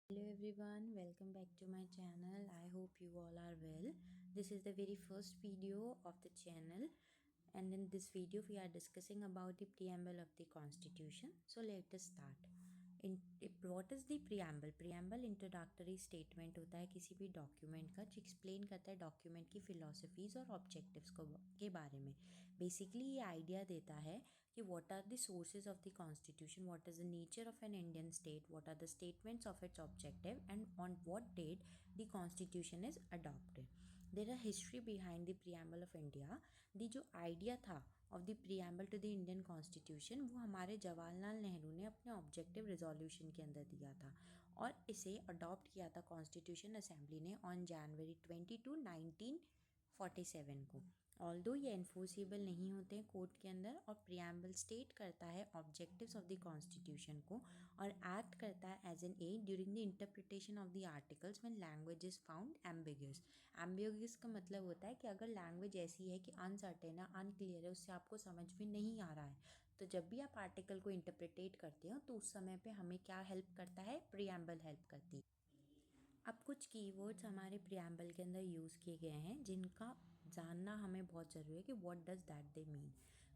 Hello everyone, welcome back to my channel. I hope you all are well. This is the very first video of the channel, and in this video we are discussing about the preamble of the constitution. So let us start. What is the preamble? Preamble introductory statement होता है किसी भी document का जो explain करता है document की philosophies और ऑब्जेक्टिव्स को के बारे में. बेसिकली ये आइडिया देता है कि what are the sources of the constitution, what is the nature of an Indian state, what are the statements of its objective, and on what date the constitution is adopted. There are history behind the preamble of India. The जो idea था of the preamble to the Indian constitution वो हमारे जवाहरलाल नेहरू ने अपने objective resolution के अंदर दिया था और इसे अडॉप्ट किया था कॉन्स्टिट्यूशन असेंबली ने ऑन जनवरी 22 1947 को. ऑल्दो ये एनफोर्सेबल नहीं होते हैं कोर्ट के अंदर, और प्रियम्बल स्टेट करता है ऑब्जेक्टिव्स ऑफ द कॉन्स्टिट्यूशन को और एक्ट करता है as an aid during the interpretation of the articles when language is found ambiguous. Ambiguous का मतलब होता है कि अगर लैंग्वेज ऐसी है कि अनसर्टेन है, अनक्लियर है, उससे आपको समझ में नहीं आ रहा है, तो जब भी आप आर्टिकल को इंटरप्रिटेट करते हो तो उस समय पे हमें क्या हेल्प करता है? प्रियम्बल हेल्प करती है. अब कुछ कीवर्ड्स हमारे प्रियम्बल के अंदर यूज़ किए गए हैं जिनका जानना हमें बहुत ज़रूरी है कि what does that they mean.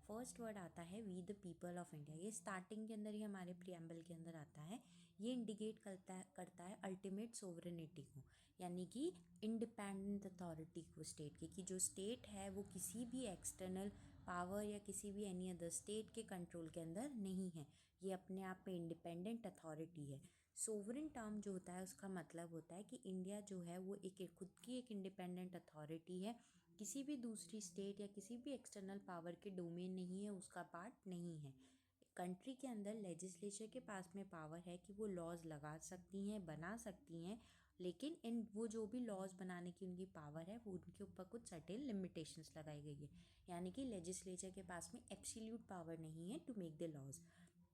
First word आता है we the people of India. ये स्टार्टिंग के अंदर ही हमारे प्रियम्बल के अंदर आता है. ये इंडिकेट करता है अल्टीमेट सोवरेनिटी को, यानी कि इंडिपेंडेंट अथॉरिटी को स्टेट की, कि जो स्टेट है वो किसी भी एक्सटर्नल पावर या किसी भी एनी अदर स्टेट के कंट्रोल के अंदर नहीं है. ये अपने आप में इंडिपेंडेंट अथॉरिटी है. सोवरेन टर्म जो होता है उसका मतलब होता है कि इंडिया जो है वो एक खुद की एक इंडिपेंडेंट अथॉरिटी है, किसी भी दूसरी स्टेट या किसी भी एक्सटर्नल पावर के डोमेन नहीं है, उसका पार्ट नहीं है. कंट्री के अंदर लेजिस्लेचर के पास में पावर है कि वो लॉज लगा सकती हैं, बना सकती हैं, लेकिन वो जो भी लॉज बनाने की उनकी पावर है वो उनके ऊपर कुछ सर्टेन लिमिटेशंस लगाई गई है. यानी कि लेजिस्लेचर के पास में एब्सोल्यूट पावर नहीं है to make the laws.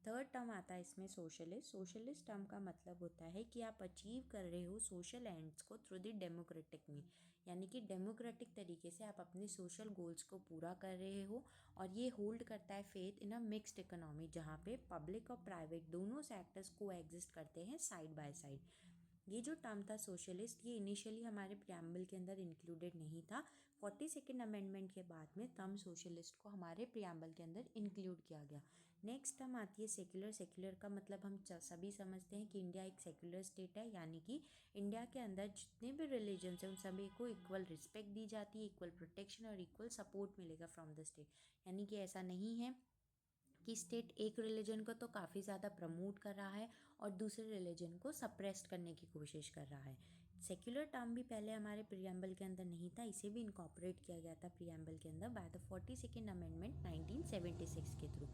Third term आता है इसमें सोशलिस्ट. सोशलिस्ट टर्म का मतलब होता है कि आप अचीव कर रहे हो सोशल एंड्स को थ्रू द डेमोक्रेटिक में, यानी कि डेमोक्रेटिक तरीके से आप अपने सोशल गोल्स को पूरा कर रहे हो. और ये होल्ड करता है faith in a mixed economy जहाँ पे पब्लिक और प्राइवेट दोनों सेक्टर्स को एग्जिस्ट करते हैं साइड बाय साइड. ये जो टर्म था सोशलिस्ट, ये इनिशियली हमारे प्रियम्बल के अंदर इंक्लूडेड नहीं था. 42nd अमेंडमेंट के बाद में टर्म सोशलिस्ट को हमारे प्रियम्बल के अंदर इंक्लूड किया गया. नेक्स्ट टर्म आती है सेक्युलर. सेक्युलर का मतलब हम सभी समझते हैं कि इंडिया एक सेक्युलर स्टेट है, यानी कि इंडिया के अंदर जितने भी रिलीजन्स हैं उन सभी को इक्वल रिस्पेक्ट दी जाती है, इक्वल प्रोटेक्शन और इक्वल सपोर्ट मिलेगा फ्रॉम द स्टेट. यानी कि ऐसा नहीं है कि स्टेट एक रिलीजन को तो काफ़ी ज़्यादा प्रमोट कर रहा है और दूसरे रिलीजन को सप्रेस्ट करने की कोशिश कर रहा है. सेक्युलर टर्म भी पहले हमारे प्रियम्बल के अंदर नहीं था, इसे भी इनकॉर्पोरेट किया गया था प्रियम्बल के अंदर बाय द 42nd अमेंडमेंट 1976 के थ्रू.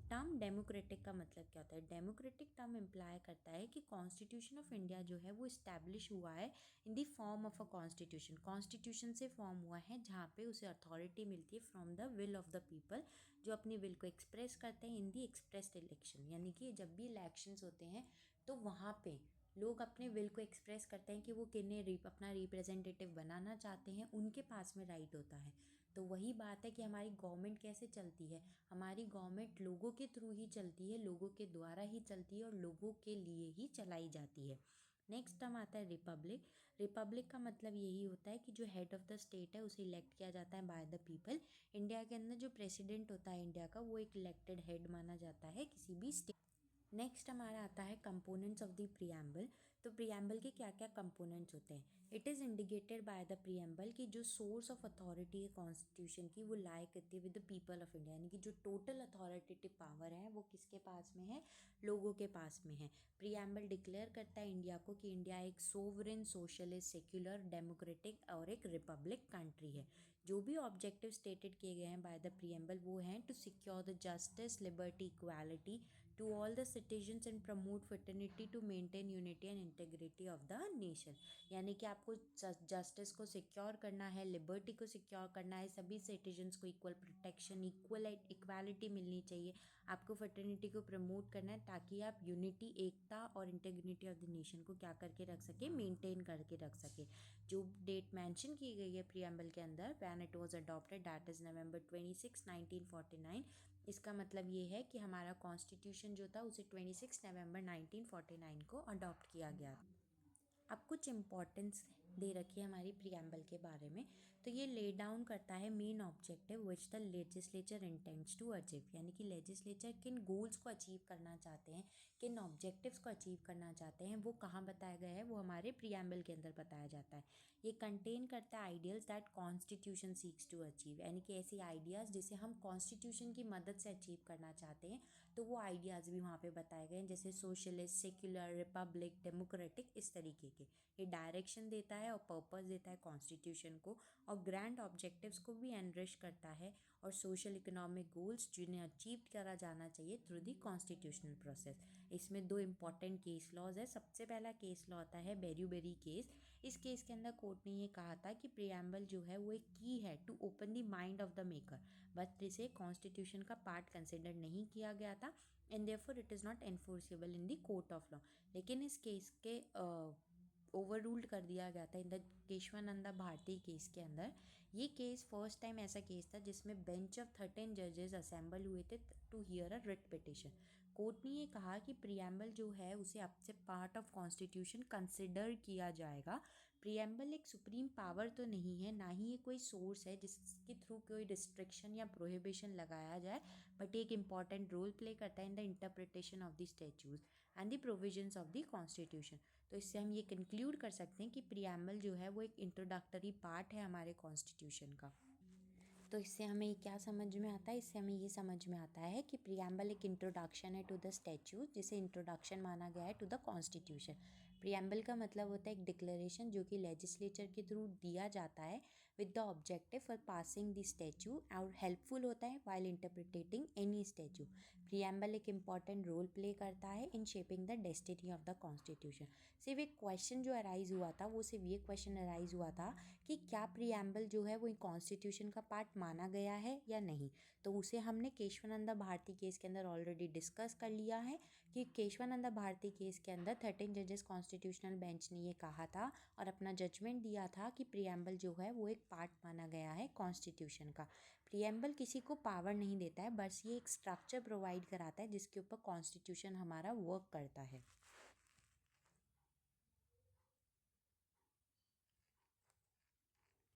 टर्म डेमोक्रेटिक का मतलब क्या होता है? डेमोक्रेटिक टर्म इम्प्लाई करता है कि कॉन्स्टिट्यूशन ऑफ इंडिया जो है वो इस्टेब्लिश हुआ है in the form of a constitution. Constitution से फॉर्म हुआ है जहाँ पे उसे अथॉरिटी मिलती है from the will of the people, जो अपनी विल को एक्सप्रेस करते हैं इन दी एक्सप्रेस्ड इलेक्शन. यानी कि जब भी इलेक्शंस होते हैं तो वहाँ पे लोग अपने विल को एक्सप्रेस करते हैं कि वो किन्हें अपना रिप्रेजेंटेटिव बनाना चाहते हैं, उनके पास में राइट होता है. तो वही बात है कि हमारी गवर्नमेंट कैसे चलती है? हमारी गवर्नमेंट लोगों के थ्रू ही चलती है, लोगों के द्वारा ही चलती है और लोगों के लिए ही चलाई जाती है. नेक्स्ट टर्म आता है रिपब्लिक. रिपब्लिक का मतलब यही होता है कि जो हेड ऑफ द स्टेट है उसे इलेक्ट किया जाता है बाय द पीपल. इंडिया के अंदर जो प्रेसिडेंट होता है इंडिया का, वो एक इलेक्टेड हेड माना जाता है किसी भी स्टेट. नेक्स्ट हमारा आता है कंपोनेंट्स ऑफ द प्रियम्बल. तो प्रियम्बल के क्या क्या कंपोनेंट्स होते हैं? It is indicated by the preamble कि जो सोर्स ऑफ अथॉरिटी है कॉन्स्टिट्यूशन की वो लाई करती है with the people of India, यानी कि जो टोटल अथॉरिटेटिव पावर है वो किसके पास में है? लोगों के पास में है. प्रियम्बल डिक्लेयर करता है इंडिया को कि इंडिया एक सोवरेन सोशलिस्ट सेक्युलर डेमोक्रेटिक और एक रिपब्लिक कंट्री है. जो भी ऑब्जेक्टिव स्टेटेड किए गए हैं बाय द प्रियम्बल वो हैं to secure the justice liberty equality to all the citizens and promote fraternity to maintain unity and integrity of the nation. यानी कि आपको जस्टिस को सिक्योर करना है, लिबर्टी को सिक्योर करना है, सभी सिटीजन्स को इक्वल प्रोटेक्शन, इक्वालिटी मिलनी चाहिए, आपको फर्टर्निटी को प्रमोट करना है ताकि आप यूनिटी, एकता और इंटेग्रिटी ऑफ द नेशन को क्या करके रख सके? मेंटेन करके रख सके. जो डेट मेंशन की गई है प्रियम्बल के अंदर when it was adopted, that is नवंबर 26 1949. इसका मतलब ये है कि हमारा कॉन्स्टिट्यूशन जो था उसे 26 नवंबर 1949 को अडॉप्ट किया गया. अब कुछ इम्पोर्टेंस दे रखी है हमारी प्रीएम्बल के बारे में। तो ये ले डाउन करता है main objective which the legislature intends to achieve, यानी कि लेजिस्लेचर किन गोल्स को अचीव करना चाहते हैं, किन ऑब्जेक्टिव्स को अचीव करना चाहते हैं, वो कहाँ बताया गया है, वो हमारे प्रीएम्बल के अंदर बताया जाता है। ये कंटेन करता है ideals that constitution seeks to achieve, यानी कि ऐसे आइडियाज़ जिसे हम कॉन्स्टिट्यूशन की मदद से अचीव करना चाहते हैं, तो वो आइडियाज़ भी वहाँ पे बताए गए हैं, जैसे सोशलिस्ट, सेक्युलर, रिपब्लिक, डेमोक्रेटिक, इस तरीके के। ये डायरेक्शन देता है और पर्पस देता है कॉन्स्टिट्यूशन को, और ग्रैंड ऑब्जेक्टिव्स को भी एनरिच करता है, और सोशल इकोनॉमिक गोल्स जिन्हें अचीव करा जाना चाहिए थ्रू दी कॉन्स्टिट्यूशनल प्रोसेस। इसमें 2 इंपॉर्टेंट केस लॉज है। सबसे पहला केस लॉ आता है बेरी केस। इस केस के अंदर कोर्ट ने ये कहा था कि प्रीएम्बल जो है वो एक की है to open the mind of the maker, but इसे कॉन्स्टिट्यूशन का पार्ट कंसिडर नहीं किया गया था, and therefore it is not enforceable in the court of law. लेकिन इस केस के ओवर रूल्ड कर दिया गया था in the Kesavananda Bharati case के अंदर। ये केस फर्स्ट टाइम ऐसा केस था जिसमें बेंच ऑफ 13 जजेस असेंबल हुए थे to hear a writ petition. Court ने ये कहा कि प्रीएम्बल जो है उसे अब से पार्ट ऑफ कॉन्स्टिट्यूशन कंसिडर किया जाएगा। प्रीएम्बल एक सुप्रीम पावर तो नहीं है, ना ही ये कोई सोर्स है जिसके थ्रू कोई रिस्ट्रिक्शन या प्रोहिबिशन लगाया जाए, बट एक इम्पॉर्टेंट रोल प्ले करता है in the interpretation of the statutes and the provisions of the constitution. तो इससे हम ये कंक्लूड कर सकते हैं कि प्रीएम्बल जो है वो एक इंट्रोडक्टरी पार्ट है हमारे कॉन्स्टिट्यूशन का। तो इससे हमें क्या समझ में आता है, इससे हमें ये समझ में आता है कि प्रीएम्बल एक इंट्रोडक्शन है टू द स्टैट्यूट, जिसे इंट्रोडक्शन माना गया है टू द कॉन्स्टिट्यूशन। प्रीएम्बल का मतलब होता है एक डिक्लेरेशन जो कि लेजिस्लेचर के थ्रू दिया जाता है with the objective for passing the statue, और हेल्पफुल होता है while interpreting any statue. Preamble एक इंपॉर्टेंट रोल प्ले करता है in shaping the destiny of the constitution. सिर्फ एक क्वेश्चन जो अराइज हुआ था, वो सिर्फ ये क्वेश्चन अराइज हुआ था कि क्या प्रीएम्बल जो है वो कॉन्स्टिट्यूशन का पार्ट माना गया है या नहीं। तो उसे हमने केशवानंदा भारती केस के अंदर ऑलरेडी डिस्कस कर लिया है कि केशवानंदा भारती केस के अंदर 13 जजेस कॉन्स्टिट्यूशनल बेंच ने ये कहा था और अपना जजमेंट दिया था कि प्रीएम्बल जो है वो एक पार्ट माना गया है कॉन्स्टिट्यूशन का। प्रीएम्बल किसी को पावर नहीं देता है, बस ये एक स्ट्रक्चर प्रोवाइड कराता है जिसके ऊपर कॉन्स्टिट्यूशन हमारा वर्क करता है।